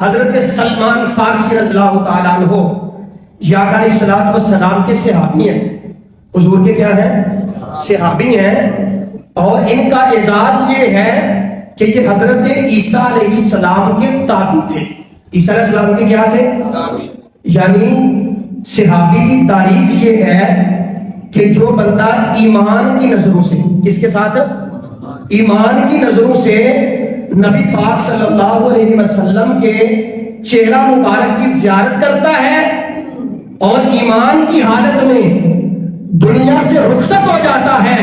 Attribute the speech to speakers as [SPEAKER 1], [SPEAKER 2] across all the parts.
[SPEAKER 1] حضرت سلمان فارسی رضی اللہ تعالیٰ عنہ یہ آقا علیہ الصلوۃ والسلام کے صحابی ہیں، حضور کے کیا ہیں؟ صحابی ہیں، اور ان کا اعزاز یہ ہے کہ یہ حضرت عیسیٰ علیہ السلام کے تابعی تھے۔ عیسیٰ علیہ السلام کے کیا تھے؟ یعنی صحابی کی تعریف یہ ہے کہ جو بندہ ایمان کی نظروں سے، کس کے ساتھ؟ ایمان کی نظروں سے نبی پاک صلی اللہ علیہ وسلم کے چہرہ مبارک کی زیارت کرتا ہے اور ایمان کی حالت میں دنیا سے رخصت ہو جاتا ہے،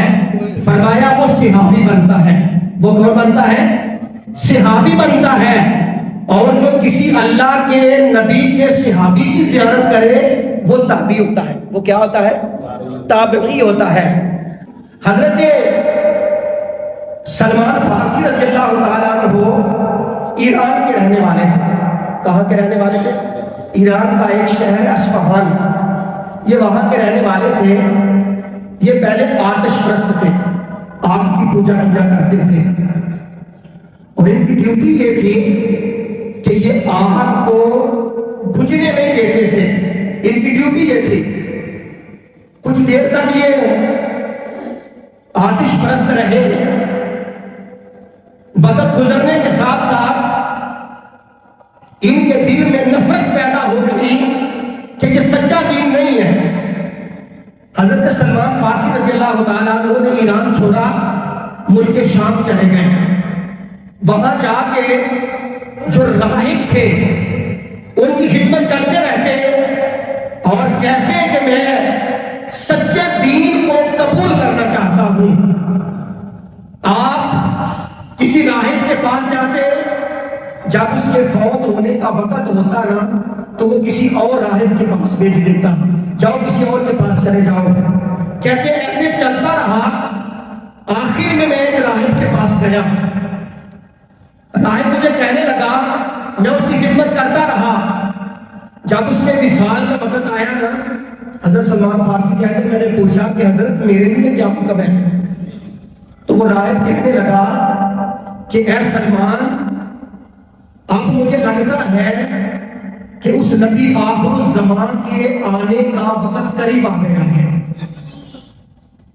[SPEAKER 1] فرمایا وہ صحابی بنتا ہے۔ وہ کون بنتا ہے؟ صحابی بنتا ہے۔ اور جو کسی اللہ کے نبی کے صحابی کی زیارت کرے وہ تابعی ہوتا ہے۔ وہ کیا ہوتا ہے؟ تابعی ہوتا ہے۔ حضرت سلمان فارسی رضی اللہ تعالیٰ عنہ ایران کے رہنے والے تھے۔ کہاں کے رہنے والے تھے؟ ایران کا ایک شہر اصفہان، یہ وہاں کے رہنے والے تھے۔ یہ پہلے آتش پرست تھے، آگ کی پوجا کیا کرتے تھے، اور ان کی ڈیوٹی یہ تھی کہ یہ آگ کو بجھنے نہیں دیتے تھے۔ ان کی ڈیوٹی یہ تھی۔ کچھ دیر تک یہ آتش پرست رہے، وقت گزرنے کے ساتھ ساتھ ان کے دل میں نفرت پیدا ہو گئی کہ یہ سچا دین نہیں ہے۔ حضرت سلمان فارسی رضی اللہ تعالیٰ عنہ نے ایران چھوڑا، ملک شام چلے گئے۔ وہاں جا کے جو راہب تھے ان کی خدمت کرتے رہتے اور کہتے کہ میں سچے دین کو قبول کرنا چاہتا ہوں۔ آپ کسی راہب کے پاس جاتے، جب اس کے فوت ہونے کا وقت ہوتا نا تو وہ کسی اور راہب کے پاس بھیج دیتا، جاؤ کسی اور کے پاس چلے جاؤ۔ کہتے ایسے چلتا رہا، آخر میں ایک راہب کے پاس گیا۔ راہب مجھے کہنے لگا، میں اس کی خدمت کرتا رہا، جب اس کے وصال کا وقت آیا نا، حضرت سلمان فارسی کہتے میں نے پوچھا کہ حضرت میرے لیے کیا حکم ہے؟ تو وہ راہب کہنے لگا کہ اے سلمان، اب مجھے لگتا ہے کہ اس نبی آخر الزمان کے آنے کا وقت قریب آ گیا ہے،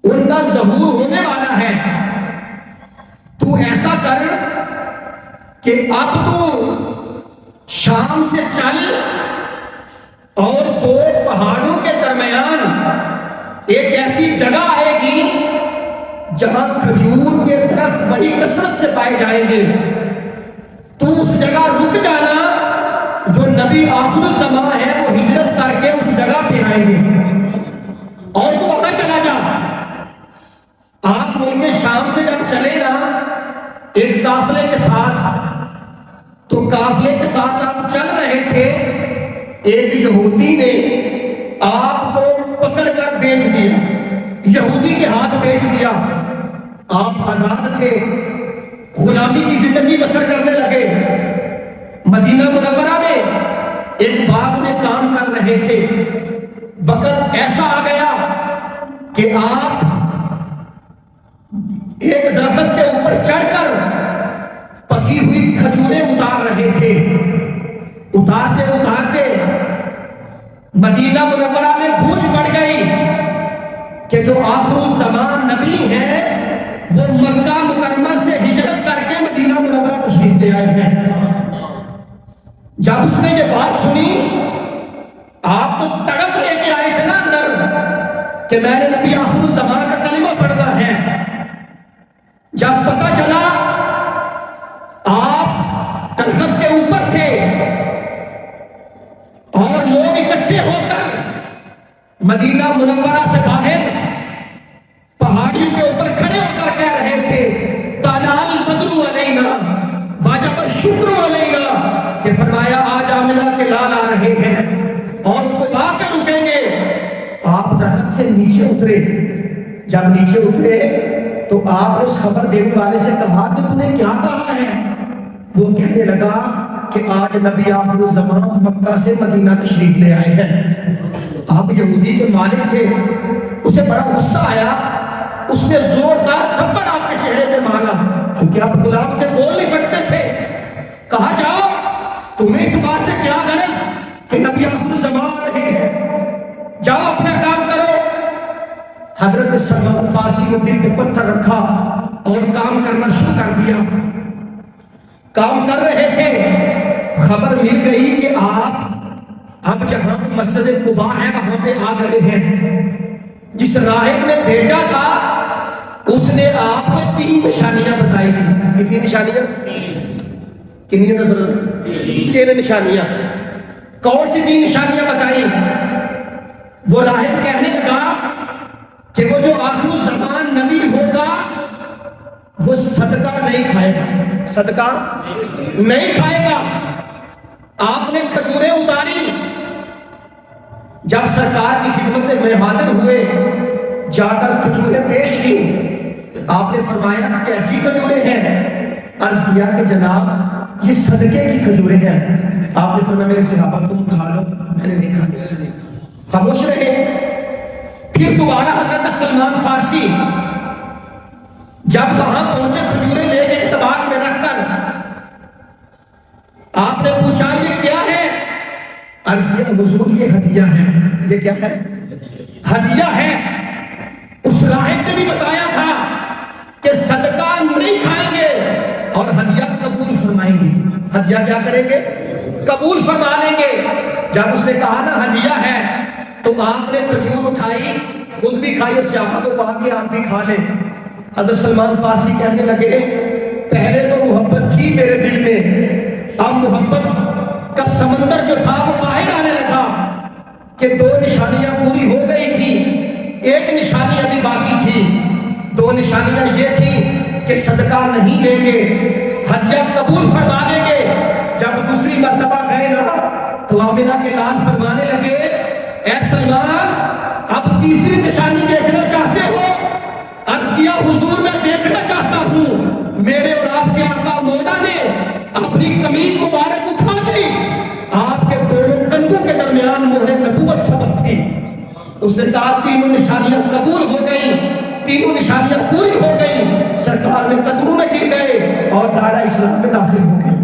[SPEAKER 1] ان کا ظہور ہونے والا ہے۔ تو ایسا کر کہ اب تو شام سے چل اور دو پہاڑوں کے درمیان ایک ایسی جگہ آئے گی جہاں کھجور کے درخت بڑی کثرت سے پائے جائیں گے، تو اس جگہ رک جانا، جو نبی آخر الزمان ہے وہ ہجرت کر کے اس جگہ پہ آئیں گے، اور تو وہاں چلا جا۔ آپ ملک شام سے جب چلے نا ایک قافلے کے ساتھ، تو قافلے کے ساتھ آپ چل رہے تھے، ایک یہودی نے آپ کو پکڑ کر بیچ دیا، یہودی کے ہاتھ بیچ دیا۔ آپ آزاد تھے، غلامی کی زندگی بسر کرنے لگے۔ مدینہ منورہ میں ایک باغ میں کام کر رہے تھے، وقت ایسا آ گیا کہ آپ ایک درخت کے اوپر چڑھ کر پکی ہوئی کھجوریں اتار رہے تھے۔ اتارتے اتارتے مدینہ منورہ میں گونج پڑ گئی کہ جو آخر الزمان نبی ہیں وہ مکہ مکرمہ سے ہجرت کر کے مدینہ منورہ تشریف لے آئے ہیں۔ جب اس نے یہ بات سنی، آپ تو تڑپ لے کے آئے تھے نا اندر کہ میں نے نبی آخر الزمان کا کلمہ پڑھنا ہے۔ جب پتہ چلا آپ درخت کے اوپر تھے اور لوگ اکٹھے ہو کر مدینہ منورہ سے باہر پہاڑیوں کے اوپر کھڑے ہو کر کہہ رہے تھے تالال بدرو علینا واجب الشکر علینا، کہ فرمایا آج آمنہ کے لال آ رہے ہیں اور قبا پہ رکیں گے۔ آپ درخت سے نیچے اترے۔ جب نیچے اترے تو آپ نے اس خبر دینے والے سے کہا کہ تم نے کیا کہا ہے؟ وہ کہنے لگا کہ آج نبی آخر الزمان مکہ سے مدینہ تشریف لے آئے ہیں۔ آپ یہودی کے مالک تھے، اسے بڑا غصہ آیا، اس نے زوردار تھپڑ آپ کے چہرے پہ مارا، کیونکہ آپ غلام تھے، بول نہیں سکتے تھے۔ کہا جاؤ تمہیں اس بات سے کیا غرض کہ نبی آخر زمان آ رہے ہیں، جاؤ اپنا کام کرو۔ حضرت سلمان فارسی نے دل پہ پتھر رکھا اور کام کرنا شروع کر دیا۔ کام کر رہے تھے، خبر مل گئی کہ آپ اب جہاں مسجد قباء ہے وہاں پہ آ گئے ہیں۔ جس راہب نے بھیجا تھا اس نے آپ کو 3 نشانیاں بتائی تھی۔ کتنی نشانیاں؟ کنی نظر؟ 3 نشانیاں۔ کون سی 3 نشانیاں بتائی؟ وہ راہب کہنے لگا کہ وہ جو آخر الزمان نبی ہوگا وہ صدقہ نہیں کھائے گا، صدقہ نہیں کھائے گا۔ آپ نے کھجوریں اتاری، جب سرکار کی خدمت میں حاضر ہوئے، جا کر کھجوریں پیش کی۔ آپ نے فرمایا کیسی کھجوریں ہیں؟ عرض کیا کہ جناب یہ صدقے کی کھجوریں ہیں۔ آپ نے فرمایا میرے صحابہ تم کھا لو، میں نے نہیں کھایا، خاموش رہے۔ پھر دوبارہ حضرت سلمان فارسی جب وہاں پہنچے کھجوریں لے کے طباق میں رکھ کر، آپ نے پوچھا یہ کیا ہے؟ عرض کیا حضور یہ ہدیہ ہے۔ یہ کیا ہے؟ ہدیہ ہے۔ اس راہب نے بھی بتایا تھا کہ صدقہ نہیں کھائیں گے اور ہدیہ قبول فرمائیں گے۔ ہدیہ کیا کریں گے؟ قبول فرما لیں گے۔ جب اس نے کہا نا ہدیہ ہے تو آپ نے کھجور اٹھائی، خود بھی کھائی اور صحابہ کو کہا کہ آپ بھی کھا لیں۔ حضرت سلمان فارسی کہنے لگے پہلے تو محبت تھی میرے دل میں، اب محبت کا سمندر جو تھا وہ باہر آنے لگا کہ 2 نشانیاں پوری ہو گئی تھی، 1 نشانی ابھی باقی تھی۔ 2 نشانیاں یہ تھی کہ صدقہ نہیں لیں گے، ہدیہ قبول فرما لیں گے۔ جب دوسری مرتبہ گئے نا تو آمنہ کے لال فرمانے لگے اے سلمان اب تیسری نشانی دیکھنا چاہتے ہو؟ عرض کیا حضور میں دیکھنا چاہتا ہوں۔ میرے اور آپ کے آقا مولا نے اپنی قمیض مبارک اٹھا دی، آپ کے دونوں کندھوں کے درمیان مہر نبوت سبق تھی۔ اس نے کہا 3 نشانیاں قبول ہو گئی، 3 نشانیاں پوری ہو گئی، سرکار میں قدموں میں گر گئے اور دائرہ اسلام میں داخل ہو گئے۔